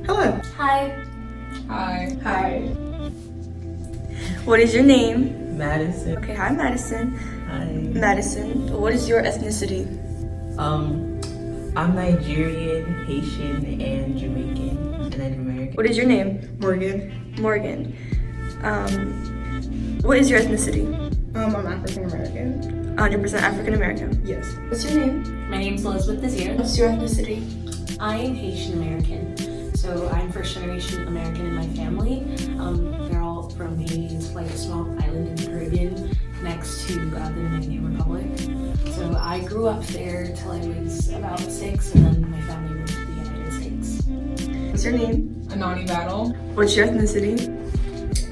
Hello. Hi. Hi. Hi. What is your name? Madison. Okay, hi Madison. Hi. Madison, what is your ethnicity? I'm Nigerian, Haitian, and Jamaican, and Native American. What is your name? Morgan. Morgan. What is your ethnicity? I'm African American. 100% African American. Yes. What's your name? My name's Elizabeth Desir. What's your ethnicity? I am Haitian American. So I'm first generation American in my family. They're all from Haiti. It's like a small island in the Caribbean next to the Dominican Republic. So I grew up there till I was about 6, and then my family moved to the United States. What's your name? Anani Battle. What's your ethnicity?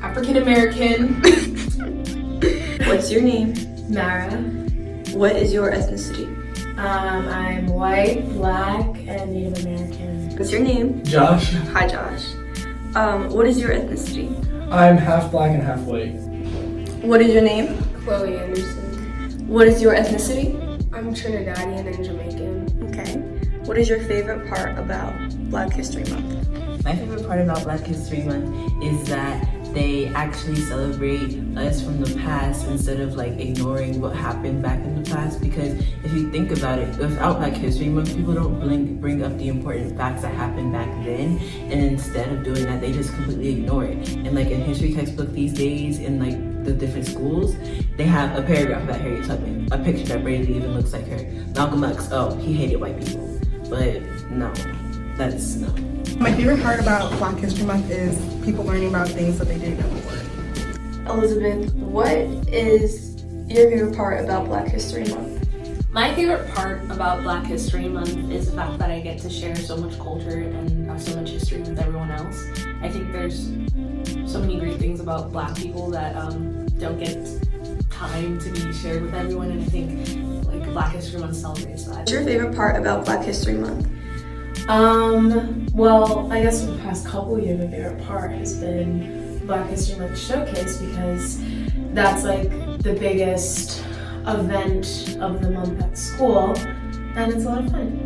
African American. What's your name? Mara. What is your ethnicity? I'm white, black, and Native American. What's your name? Josh. Hi Josh. What is your ethnicity? I'm half black and half white. What is your name? Chloe Anderson. What is your ethnicity? I'm Trinidadian and Jamaican. Okay. What is your favorite part about Black History Month? My favorite part about Black History Month is that they actually celebrate us from the past instead of like ignoring what happened back in the past. Because if you think about it, without Black History Month, people don't bring up the important facts that happened back then, and instead of doing that, they just completely ignore it. And like in history textbook these days, in like the different schools, they have a paragraph about Harriet Tubman, a picture that barely even looks like her. Malcolm X, oh, he hated white people. But no, that's no. My favorite part about Black History Month is people learning about things that they didn't know before. Elizabeth, what is your favorite part about Black History Month? My favorite part about Black History Month is the fact that I get to share so much culture and so much history with everyone else. I think there's so many great things about Black people that don't get time to be shared with everyone, and I think like Black History Month celebrates that. What's your favorite part about Black History Month? Well, I guess for the past couple years, my favorite part has been Black History Month Showcase, because that's like the biggest event of the month at school, and it's a lot of fun.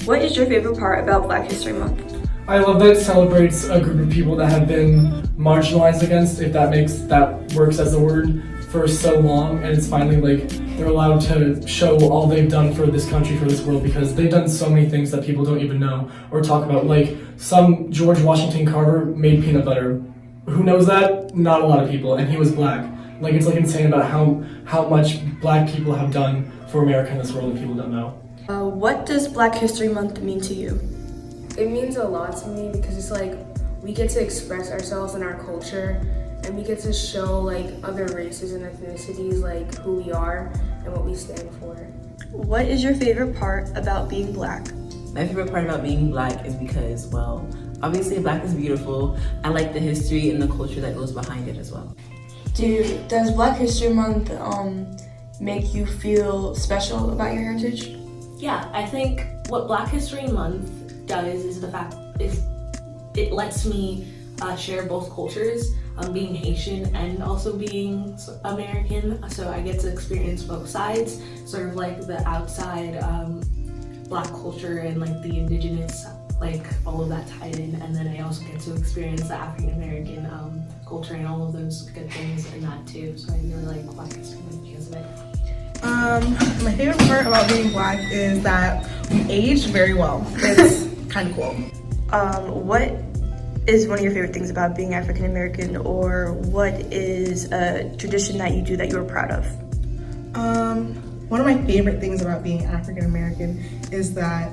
What is your favorite part about Black History Month? I love that it celebrates a group of people that have been marginalized against, if that works as a word, for so long, and it's finally like they're allowed to show all they've done for this country, for this world, because they've done so many things that people don't even know or talk about. Like some George Washington Carver made peanut butter. Who knows that? Not a lot of people, and he was black. Like it's like insane about how much black people have done for America in this world that people don't know. What does Black History Month mean to you? It means a lot to me because it's like we get to express ourselves and our culture, and we get to show like other races and ethnicities like who we are and what we stand for. What is your favorite part about being black? My favorite part about being black is because, well, obviously black is beautiful. I like the history and the culture that goes behind it as well. Does Black History Month make you feel special about your heritage? Yeah, I think what Black History Month does is the fact is it lets me share both cultures, being Haitian and also being American. So I get to experience both sides, sort of like the outside black culture and like the indigenous, like all of that tied in, and then I also get to experience the African American culture and all of those good things in that too. So I really like Black History Month because of it. My favorite part about being black is that we age very well. It's kind of cool. What is one of your favorite things about being African American, or what is a tradition that you do that you're proud of? One of my favorite things about being African American is that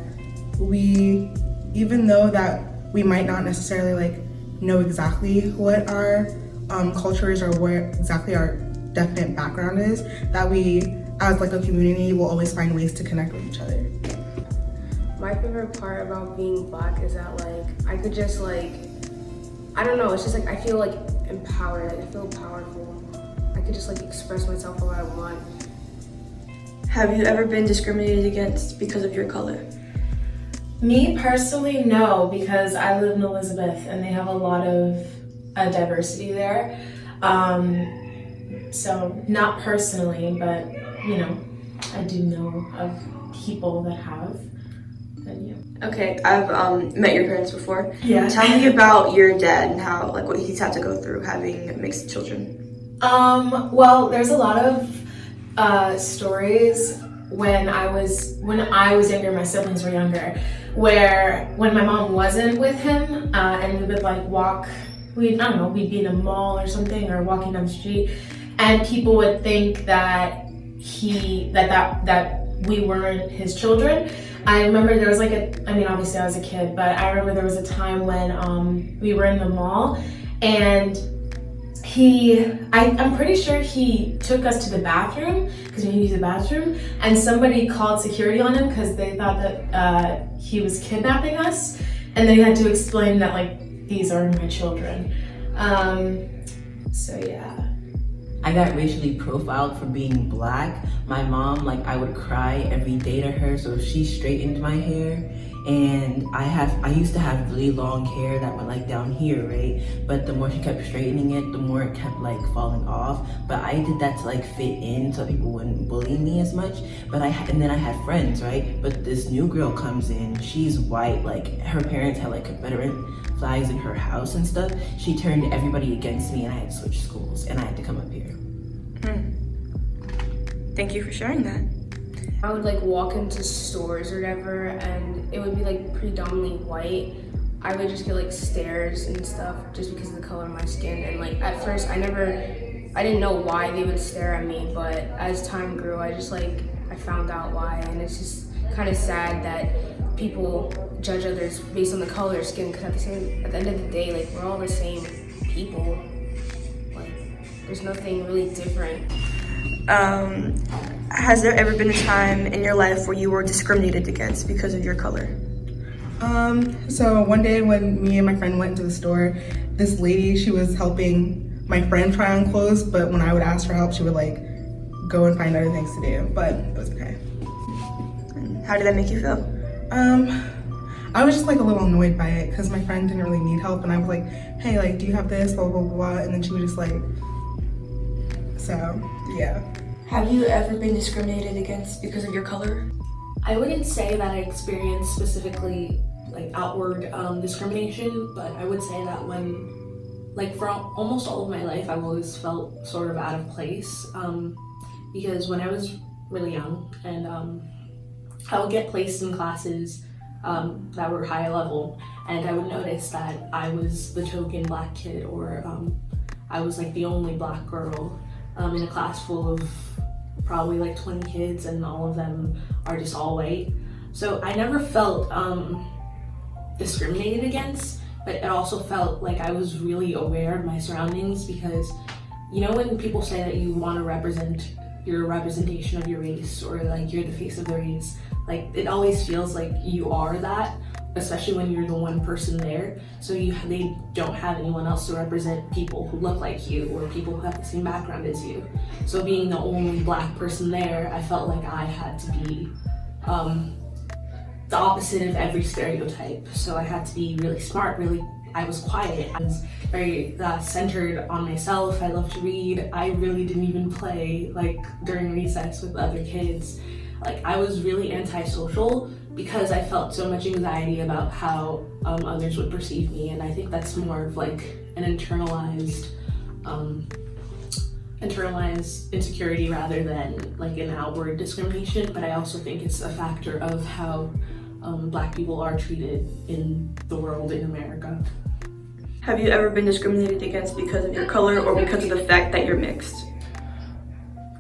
we, even though that we might not necessarily like know exactly what our culture is or what exactly our definite background is, that we as like a community will always find ways to connect with each other. My favorite part about being black is that like I could just like, I don't know, it's just like I feel like empowered, like I feel powerful. I could just like express myself the way I want. Have you ever been discriminated against because of your color? Me personally, no, because I live in Elizabeth and they have a lot of diversity there. So not personally, but you know, I do know of people that have. than you. Okay, I've met your parents before. Yeah. Tell me about your dad and how, like, what he's had to go through having mixed children. Well, there's a lot of stories when I was younger, my siblings were younger, where when my mom wasn't with him, and we would like walk, we'd be in a mall or something or walking down the street, and people would think that that we weren't his children. I remember there was like obviously I was a kid, but I remember there was a time when we were in the mall and I'm pretty sure he took us to the bathroom because we used the bathroom, and somebody called security on him because they thought that he was kidnapping us, and they had to explain that like these are my children. So yeah. I got racially profiled for being black. My mom, like, I would cry every day to her, so she straightened my hair. And I used to have really long hair that went like down here, right? But the more she kept straightening it, the more it kept like falling off. But I did that to like fit in so people wouldn't bully me as much. And then I had friends, right? But this new girl comes in, she's white, like her parents had like Confederate flags in her house and stuff. She turned everybody against me and I had to switch schools and I had to come up here. Thank you for sharing that. I would like walk into stores or whatever and it would be like predominantly white. I would just get like stares and stuff just because of the color of my skin, and like at first I didn't know why they would stare at me, but as time grew I found out why, and it's just kind of sad that people judge others based on the color of skin, because at the end of the day, like, we're all the same people. Like, there's nothing really different. Has there ever been a time in your life where you were discriminated against because of your color? So one day when me and my friend went into the store, this lady, she was helping my friend try on clothes, but when I would ask for help, she would like go and find other things to do, but it was okay. How did that make you feel? I was just like a little annoyed by it because my friend didn't really need help, and I was like, hey, like, do you have this, blah, blah, blah, and then she was just like, so, yeah. Have you ever been discriminated against because of your color? I wouldn't say that I experienced specifically like outward discrimination, but I would say that for almost all of my life, I've always felt sort of out of place, because when I was really young and I would get placed in classes that were high level, and I would notice that I was the token black kid, or I was like the only black girl in a class full of probably like 20 kids, and all of them are just all white. So I never felt discriminated against, but it also felt like I was really aware of my surroundings, because you know when people say that you want to represent your representation of your race, or like you're the face of the race, like it always feels like you are that, especially when you're the one person there. So they don't have anyone else to represent people who look like you or people who have the same background as you. So being the only black person there, I felt like I had to be the opposite of every stereotype. So I had to be really smart, I was quiet. I was very centered on myself. I loved to read. I really didn't even play like during recess with other kids. Like, I was really antisocial because I felt so much anxiety about how others would perceive me, and I think that's more of like an internalized insecurity rather than like an outward discrimination. But I also think it's a factor of how black people are treated in the world in America. Have you ever been discriminated against because of your color or because of the fact that you're mixed?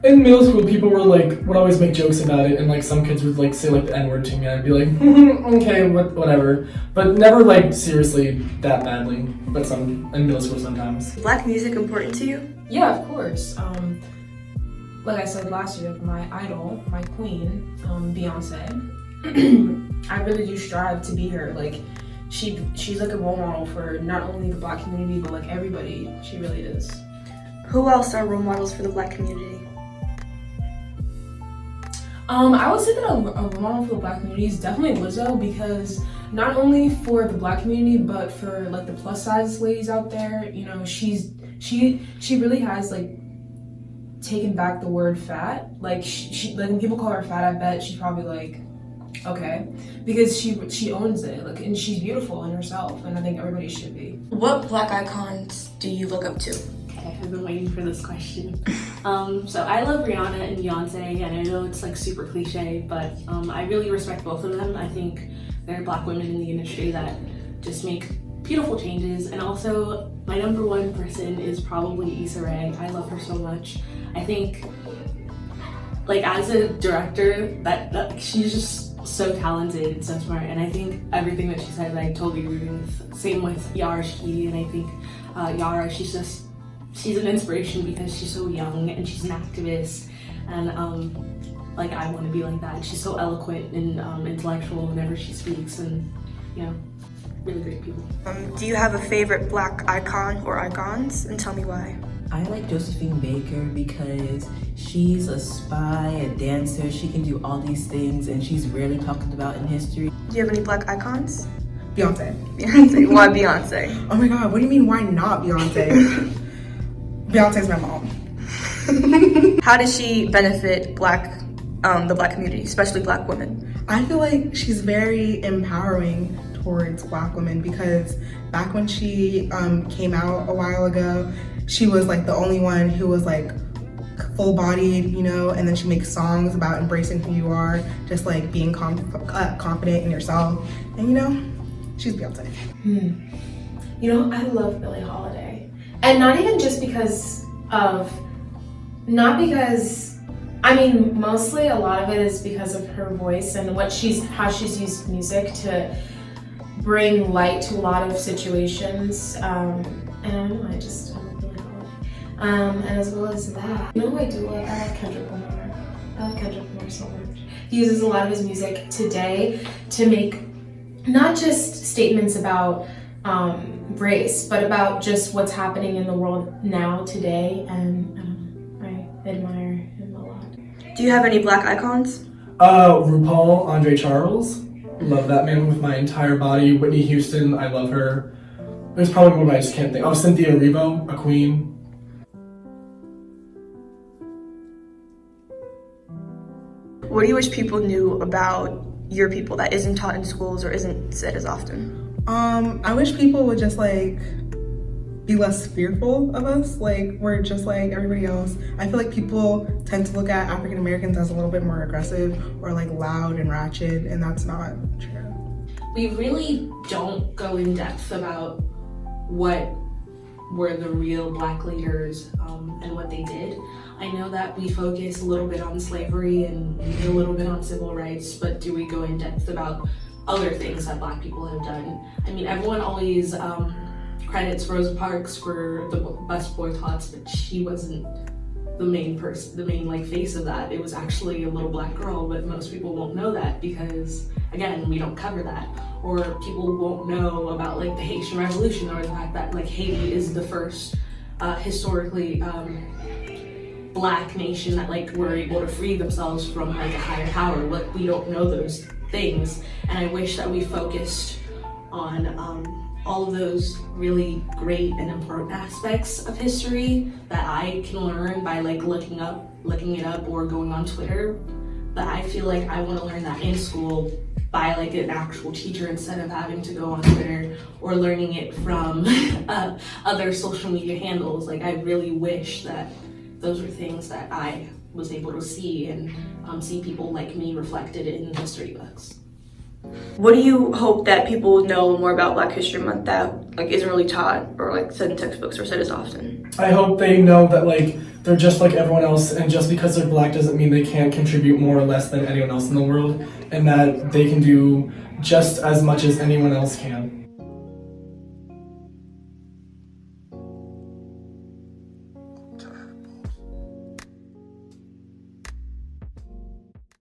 In middle school, people would always make jokes about it, and like some kids would like say like the N-word to me, and I'd be like, okay, whatever. But never like seriously that badly, but some in middle school sometimes. Black music important to you? Yeah, of course. Like I said last year, my idol, my queen, Beyonce, I really do strive to be her. Like, she's like a role model for not only the black community, but like everybody. She really is. Who else are role models for the black community? I would say that a role model for the black community is definitely Lizzo, because not only for the black community, but for like the plus size ladies out there, you know, she really has like taken back the word fat. Like she like when people call her fat, I bet she's probably like okay? Because she owns it, like, and she's beautiful in herself, and I think everybody should be. What Black icons do you look up to? Okay, I've been waiting for this question. So I love Rihanna and Beyonce, and I know it's like super cliche, but I really respect both of them. I think there are Black women in the industry that just make beautiful changes, and also my number one person is probably Issa Rae. I love her so much. I think, like, as a director, that she's just so talented and so smart, and I think everything that she said I totally agree with. Same with Yara Shahidi, and I think Yara, she's an inspiration because she's so young and she's an activist, and like, I want to be like that. She's so eloquent and intellectual whenever she speaks, and you know, really great people. Do you have a favorite Black icon or icons, and tell me why? I like Josephine Baker because she's a spy, a dancer. She can do all these things, and she's rarely talked about in history. Do you have any Black icons? Beyonce. Beyonce. Why Beyonce? Oh my god, what do you mean why not Beyonce? Beyonce's my mom. How does she benefit the Black community, especially Black women? I feel like she's very empowering towards Black women, because back when she came out a while ago, she was like the only one who was like full-bodied, you know, and then she makes songs about embracing who you are, just like being confident in yourself, and you know, she's Beyonce. You know, I love Billie Holiday, and not even just because of, I mean, mostly a lot of it is because of her voice and how she's used music to bring light to a lot of situations, and I don't know, I love Billie Holiday. And as well as that, you know, I love Kendrick Lamar. I love Kendrick Lamar so much. He uses a lot of his music today to make not just statements about race, but about just what's happening in the world now, today, and I admire him a lot. Do you have any Black icons? RuPaul, Andre Charles. Love that man with my entire body. Whitney Houston, I love her. There's probably more, but I just can't think. Oh, Cynthia Erivo, a queen. What do you wish people knew about your people that isn't taught in schools or isn't said as often? I wish people would just like be less fearful of us. Like, we're just like everybody else. I feel like people tend to look at African Americans as a little bit more aggressive or like loud and ratchet, and that's not true. We really don't go in depth about what were the real Black leaders and what they did. I know that we focus a little bit on slavery and maybe a little bit on civil rights, but do we go in depth about other things that Black people have done? I mean, everyone always credits Rosa Parks for the bus boycotts, but she wasn't the main person, the main like face of that. It was actually a little Black girl, but most people won't know that because, again, we don't cover that. Or people won't know about like the Haitian Revolution, or the fact that like Haiti is the first historically Black nation that like were able to free themselves from like a higher power. Like, we don't know those things, and I wish that we focused on all of those really great and important aspects of history that I can learn by like looking it up or going on Twitter. But I feel like I want to learn that in school by like an actual teacher instead of having to go on Twitter or learning it from other social media handles. Like, I really wish that those were things that I was able to see and see people like me reflected in history books. What do you hope that people know more about Black History Month that like isn't really taught or like said in textbooks or said as often? I hope they know that like they're just like everyone else, and just because they're Black doesn't mean they can't contribute more or less than anyone else in the world, and that they can do just as much as anyone else can.